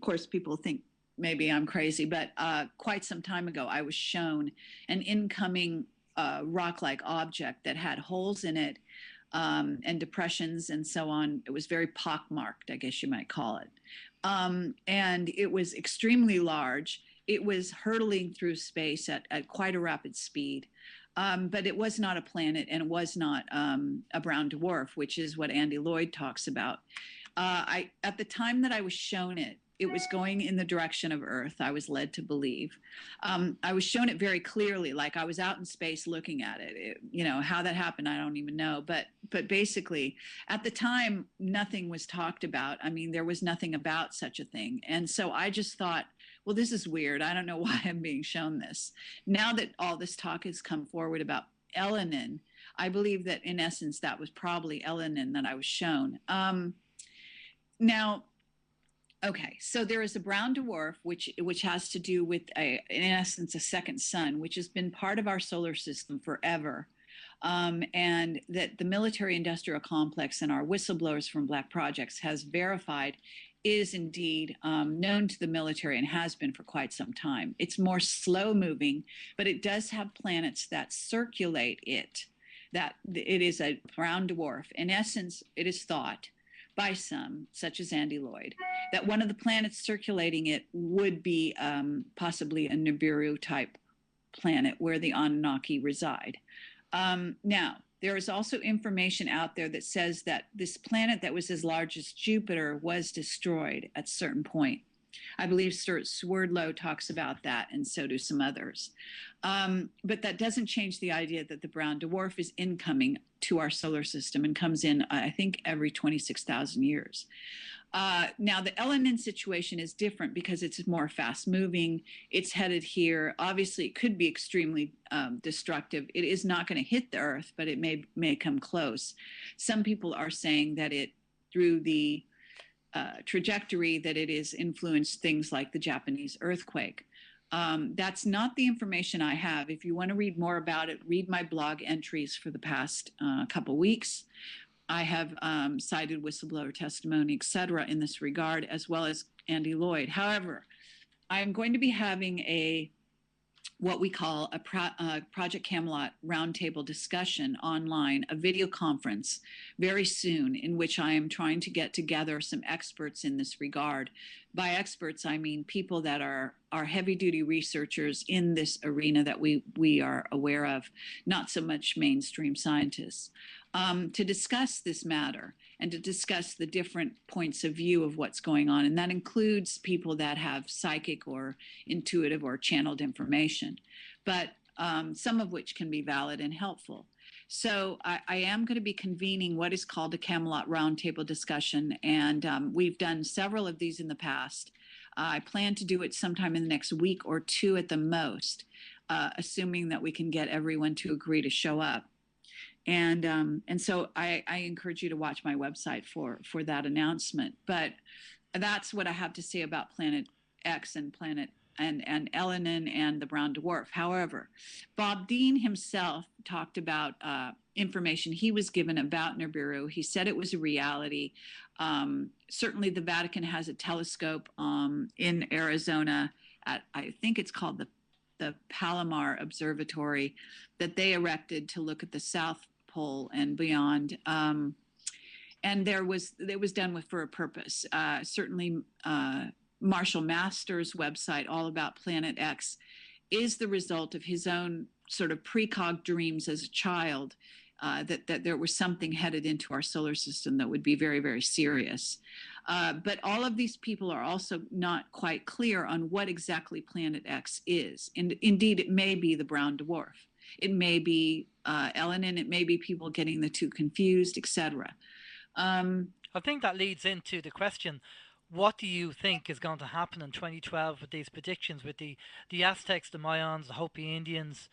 course, people think maybe I'm crazy, but quite some time ago, I was shown an incoming rock-like object that had holes in it and depressions and so on. It was very pockmarked, I guess you might call it. And it was extremely large. It was hurtling through space at quite a rapid speed. But it was not a planet, and it was not a brown dwarf, which is what Andy Lloyd talks about. At the time that I was shown it, it was going in the direction of Earth, I was led to believe. I was shown it very clearly, like I was out in space looking at it. How that happened, I don't even know. But basically, at the time, nothing was talked about. I mean, there was nothing about such a thing. And so I just thought, well, this is weird. I don't know why I'm being shown this. Now that all this talk has come forward about Elinen, I believe that in essence, that was probably Elinen that I was shown. Now, okay, so there is a brown dwarf, which has to do with, in essence, a second sun, which has been part of our solar system forever. And that the military-industrial complex and our whistleblowers from Black Projects has verified is indeed known to the military and has been for quite some time. It's more slow-moving, but it does have planets that circulate it, that it is a brown dwarf. In essence, it is thought by some, such as Andy Lloyd, that one of the planets circulating it would be possibly a Nibiru-type planet where the Anunnaki reside. Now, there is also information out there that says that this planet that was as large as Jupiter was destroyed at a certain point. I believe Stuart Swerdlow talks about that, and so do some others. But that doesn't change the idea that the brown dwarf is incoming to our solar system and comes in, I think, every 26,000 years. Now, the Elinen situation is different because it's more fast-moving. It's headed here. Obviously, it could be extremely destructive. It is not going to hit the Earth, but it may come close. Some people are saying that it, through the trajectory, that it has influenced things like the Japanese earthquake. That's not the information I have. If you want to read more about it, read my blog entries for the past couple weeks. I have cited whistleblower testimony, et cetera, in this regard, as well as Andy Lloyd. However, I am going to be having what we call a Project Camelot roundtable discussion online, a video conference very soon, in which I am trying to get together some experts in this regard. By experts, I mean people that are heavy-duty researchers in this arena that we are aware of, not so much mainstream scientists, to discuss this matter and to discuss the different points of view of what's going on. And that includes people that have psychic or intuitive or channeled information, but some of which can be valid and helpful. So I am going to be convening what is called a Camelot Roundtable discussion, and we've done several of these in the past. I plan to do it sometime in the next week or two at the most, assuming that we can get everyone to agree to show up. And so I encourage you to watch my website for that announcement. But that's what I have to say about Planet X and Elinen and the brown dwarf. However, Bob Dean himself talked about information he was given about Nibiru. He said it was a reality. Certainly the Vatican has a telescope in Arizona at, I think it's called the Palomar Observatory, that they erected to look at the South Pole and beyond. And it was done for a purpose. Certainly Marshall Masters' website, all about Planet X, is the result of his own sort of precog dreams as a child, that there was something headed into our solar system that would be very, very serious. But all of these people are also not quite clear on what exactly Planet X is. And indeed, it may be the brown dwarf. It may be Elinen. It may be people getting the two confused, etc. I think that leads into the question: what do you think is going to happen in 2012 with these predictions, with the Aztecs, the Mayans, the Hopi Indians?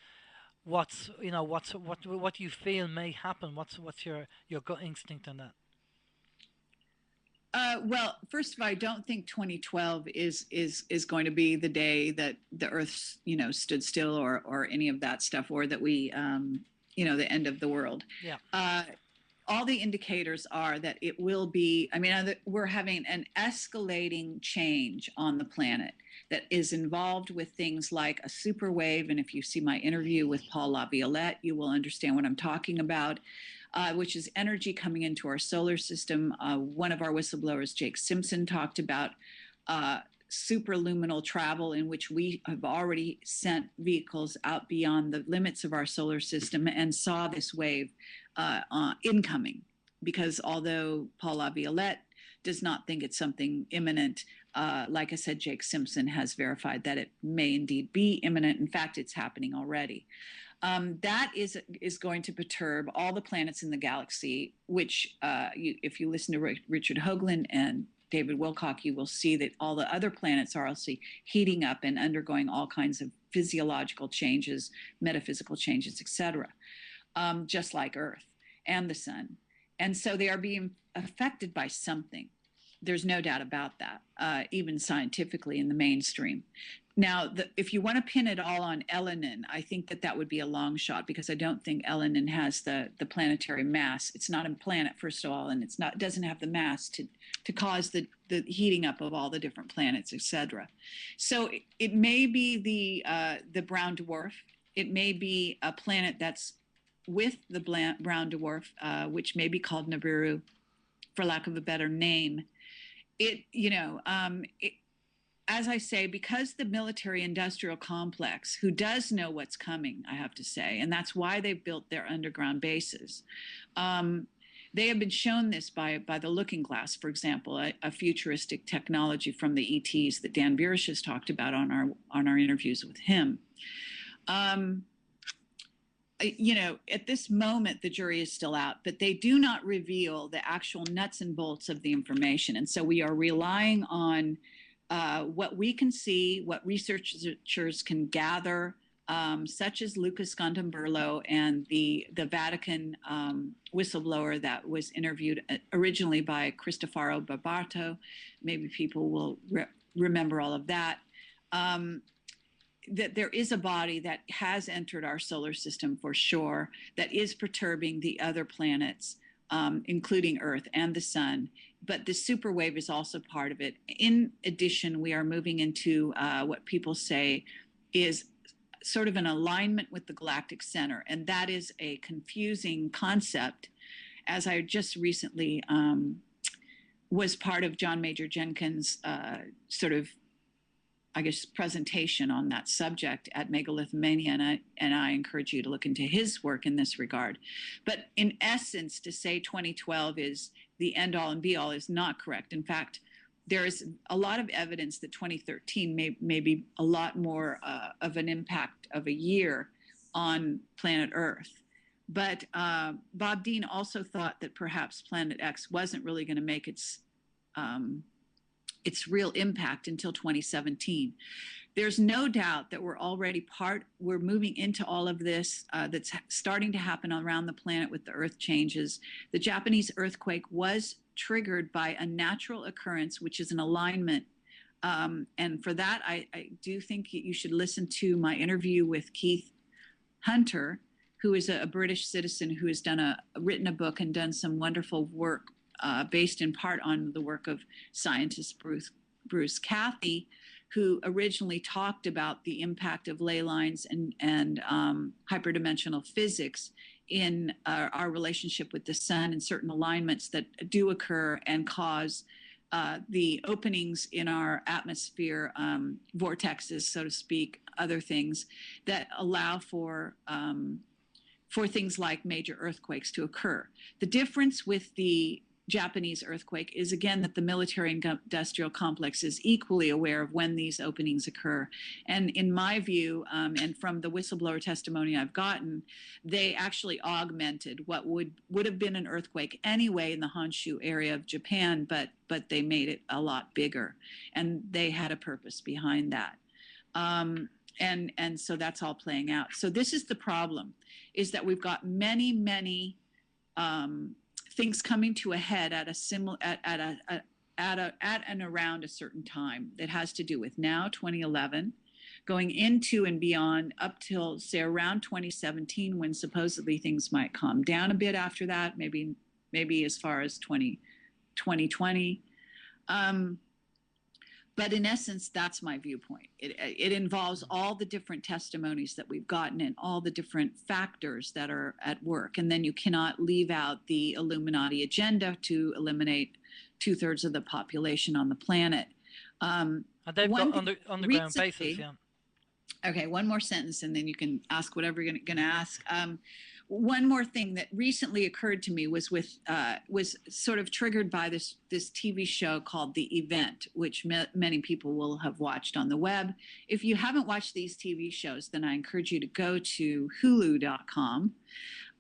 What do you feel may happen? What's your gut instinct on that? Well, first of all, I don't think 2012 is going to be the day that the Earth, stood still or any of that stuff, or that we, the end of the world. Yeah. all the indicators are that it will be, I mean, we're having an escalating change on the planet that is involved with things like a super wave. And if you see my interview with Paul LaViolette, you will understand what I'm talking about, which is energy coming into our solar system. One of our whistleblowers, Jake Simpson, talked about superluminal travel, in which we have already sent vehicles out beyond the limits of our solar system and saw this wave incoming. Because although Paul LaViolette does not think it's something imminent, like I said, Jake Simpson has verified that it may indeed be imminent. In fact, it's happening already. That is going to perturb all the planets in the galaxy, which if you listen to Richard Hoagland and David Wilcock, you will see that all the other planets are also heating up and undergoing all kinds of physiological changes, metaphysical changes, etc., just like Earth and the Sun. And so they are being affected by something. There's no doubt about that, even scientifically in the mainstream. Now, if you want to pin it all on Elinen, I think that would be a long shot, because I don't think Elinen has the planetary mass. It's not a planet, first of all, and it doesn't have the mass to cause the heating up of all the different planets, etc. So it may be the brown dwarf. It may be a planet that's with the brown dwarf, which may be called Nibiru, for lack of a better name. As I say, because the military-industrial complex, who does know what's coming, I have to say, and that's why they've built their underground bases. They have been shown this by the Looking Glass, for example, a futuristic technology from the ETs that Dan Burish has talked about on our interviews with him. At this moment, the jury is still out, but they do not reveal the actual nuts and bolts of the information. And so we are relying on what we can see, what researchers can gather, such as Lucas Gondomberlo and the Vatican whistleblower that was interviewed originally by Cristoforo Barbato. Maybe people will remember all of that. That there is a body that has entered our solar system for sure, that is perturbing the other planets, including Earth and the Sun. But the super wave is also part of it. In addition, we are moving into what people say is sort of an alignment with the galactic center. And that is a confusing concept. As I just recently was part of John Major Jenkins' presentation on that subject at Megalithomania, and I encourage you to look into his work in this regard. But in essence, to say 2012 is the end all and be all is not correct. In fact, there is a lot of evidence that 2013 may be a lot more of an impact of a year on planet Earth. But Bob Dean also thought that perhaps Planet X wasn't really going to make its real impact until 2017. There's no doubt that we're moving into all of this that's starting to happen around the planet with the Earth changes. The Japanese earthquake was triggered by a natural occurrence, which is an alignment. And for that, I do think you should listen to my interview with Keith Hunter, who is a British citizen who has written a book and done some wonderful work based in part on the work of scientist Bruce Cathy, who originally talked about the impact of ley lines and hyperdimensional physics in our relationship with the sun, and certain alignments that do occur and cause the openings in our atmosphere, vortexes, so to speak, other things that allow for things like major earthquakes to occur. The difference with the Japanese earthquake is, again, that the military industrial complex is equally aware of when these openings occur. And in my view, and from the whistleblower testimony I've gotten, they actually augmented what would have been an earthquake anyway in the Honshu area of Japan, but they made it a lot bigger. And they had a purpose behind that. And so that's all playing out. So this is the problem, is that we've got many things coming to a head at and around a certain time that has to do with now 2011, going into and beyond up till say around 2017, when supposedly things might calm down a bit after that, maybe maybe as far as 2020. But in essence, that's my viewpoint. It involves all the different testimonies that we've gotten and all the different factors that are at work. And then you cannot leave out the Illuminati agenda to eliminate 2/3 of the population on the planet. And they've got underground bases, yeah. Okay, one more sentence, and then you can ask whatever you're going to ask. One more thing that recently occurred to me was sort of triggered by this TV show called The Event, which many people will have watched on the web. If you haven't watched these TV shows, then I encourage you to go to Hulu.com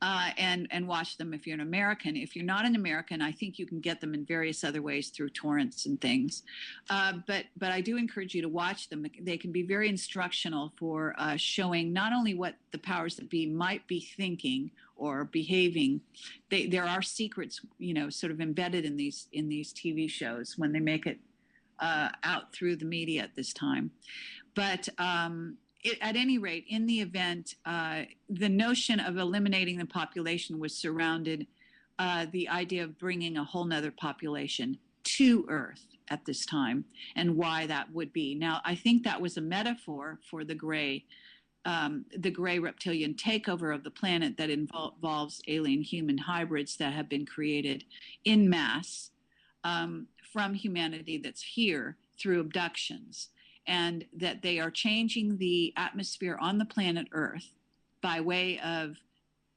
and watch them if you're an American. If you're not an American, I think you can get them in various other ways through torrents and things. But I do encourage you to watch them. They can be very instructional for showing not only what the powers that be might be thinking or behaving. There are secrets, sort of embedded in these TV shows when they make it out through the media at this time. But at any rate, in the event, the notion of eliminating the population was surrounded the idea of bringing a whole nother population to Earth at this time, and why that would be. Now, I think that was a metaphor for the gray reptilian takeover of the planet that involves alien human hybrids that have been created in mass from humanity that's here through abductions. And that they are changing the atmosphere on the planet Earth by way of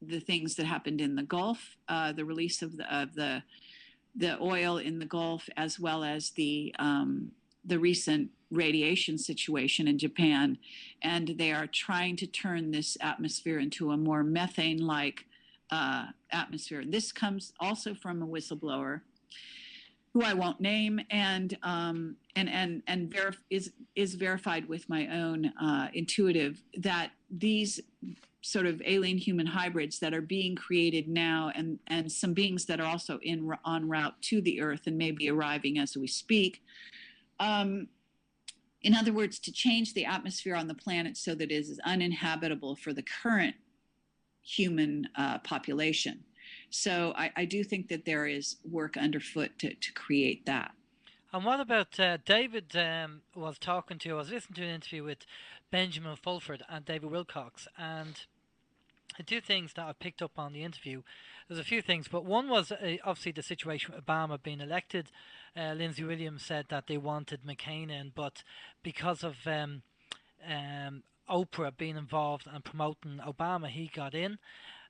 the things that happened in the Gulf, the release of the oil in the Gulf, as well as the recent radiation situation in Japan. And they are trying to turn this atmosphere into a more methane-like atmosphere. This comes also from a whistleblower who I won't name, and is verified with my own intuitive, that these sort of alien human hybrids that are being created now, and some beings that are also en route to the Earth and maybe arriving as we speak. In other words, to change the atmosphere on the planet so that it is uninhabitable for the current human population. So I do think that there is work underfoot to create that. And what about David was talking to, I was listening to an interview with Benjamin Fulford and David Wilcox, and two things that I picked up on the interview. There's a few things, but one was obviously the situation with Obama being elected. Lindsey Williams said that they wanted McCain in, but because of Oprah being involved and promoting Obama, he got in.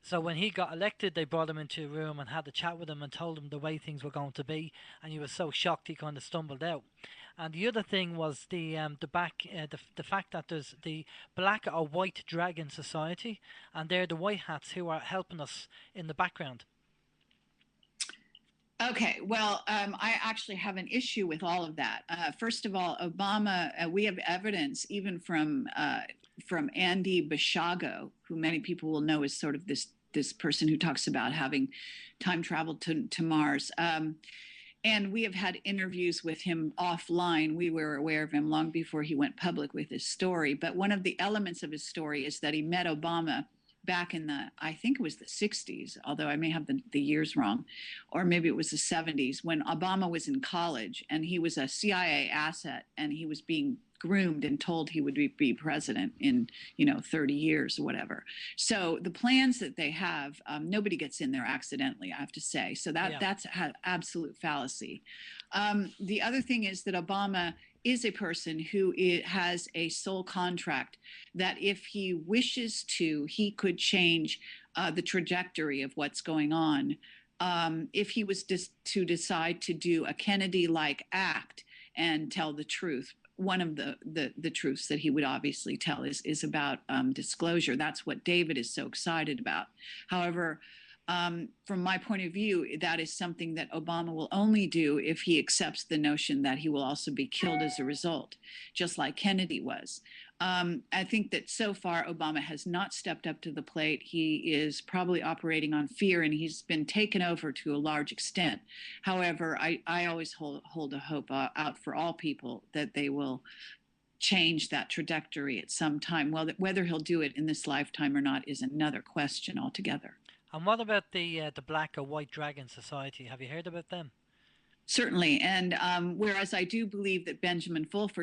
So when he got elected, they brought him into a room and had a chat with him and told him the way things were going to be, and he was so shocked he kind of stumbled out. And the other thing was the fact that there's the Black or White Dragon Society, and they're the white hats who are helping us in the background. Okay, well, I actually have an issue with all of that. First of all, Obama, we have evidence even from Andy Basiago, who many people will know is sort of this person who talks about having time travel to Mars. And we have had interviews with him offline. We were aware of him long before he went public with his story. But one of the elements of his story is that he met Obama back in I think it was the 60s, although I may have the years wrong, or maybe it was the 70s, when Obama was in college and he was a CIA asset and he was being groomed and told he would be president in 30 years or whatever. So the plans that they have, nobody gets in there accidentally, I have to say. So that's absolute fallacy. The other thing is that Obama is a person who has a sole contract that if he wishes to, he could change the trajectory of what's going on. If he was to decide to do a Kennedy-like act and tell the truth. One of the truths that he would obviously tell is about disclosure. That's what David is so excited about. However, from my point of view, that is something that Obama will only do if he accepts the notion that he will also be killed as a result, just like Kennedy was. I think that so far Obama has not stepped up to the plate. He is probably operating on fear, and he's been taken over to a large extent. However, I always hold a hope out for all people that they will change that trajectory at some time. Well, whether he'll do it in this lifetime or not is another question altogether. And what about the Black or White Dragon Society? Have you heard about them? Certainly. And whereas I do believe that Benjamin Fulford